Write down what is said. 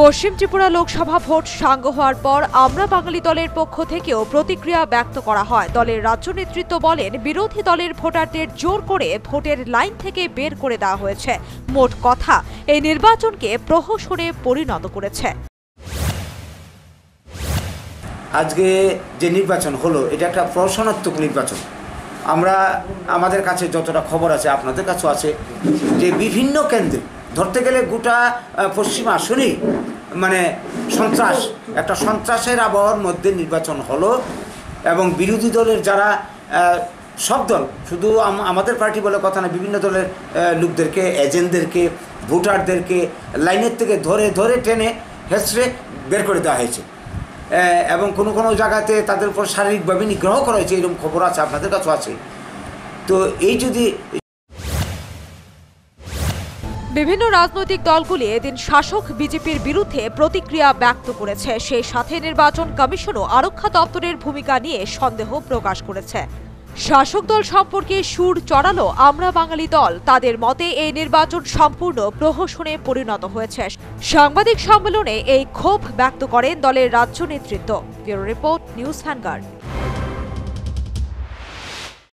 পশ্চিম Tripura Lok Sabha vote সাঙ্গ হওয়ার পর আমরা বাঙালি দলের পক্ষ থেকেও প্রতিক্রিয়া ব্যক্ত করা হয়। দলের রাজ্য নেতৃত্ব বলেন, বিরোধী দলের ভোটারদের জোর করে ভোটের লাইন থেকে বের করে দেওয়া হয়েছে। মোট কথা, এই নির্বাচনকে প্রহসনে পরিণত করেছে। আজকে যে নির্বাচন হলো, এটা একটা প্রহসনাত্মক নির্বাচন। আমরা আমাদের কাছে যতটা খবর আছে, আপনাদের কাছেও আছে, যে বিভিন্ন কেন্দ্রে ধরতে গেলে গোটা পশ্চিম আসনেই একটা সন্ত্রাসের আবহাওয়ার মধ্যে নির্বাচন হলো। এবং বিরোধী দলের যারা সব দল, শুধু আমাদের পার্টি বলে কথা না, বিভিন্ন দলের লোকদেরকে, এজেন্টদেরকে, ভোটারদেরকে লাইনের থেকে ধরে ধরে টেনে হেঁচড়ে বের করে দেওয়া হয়েছে। এবং কোনো কোনো জায়গাতে তাদের উপর শারীরিকভাবে নিগ্রহ করা হয়েছে, এরকম খবর আছে, আপনাদের কাছেও আছে। তো এই যদি বিভিন্ন রাজনৈতিক দলগুলি এদিন শাসক বিজেপির বিরুদ্ধে প্রতিক্রিয়া ব্যক্ত করেছে। সেই সাথে নির্বাচন কমিশনও আরক্ষা দপ্তরের ভূমিকা নিয়ে সন্দেহ প্রকাশ করেছে। শাসক দল সম্পর্কে সুর চড়ালো আমরা বাঙালি দল। তাদের মতে এই নির্বাচন সম্পূর্ণ প্রহসনে পরিণত হয়েছে। সাংবাদিক সম্মেলনে এই ক্ষোভ ব্যক্ত করেন দলের রাজ্য নেতৃত্ব। Bureau report, news vanguard.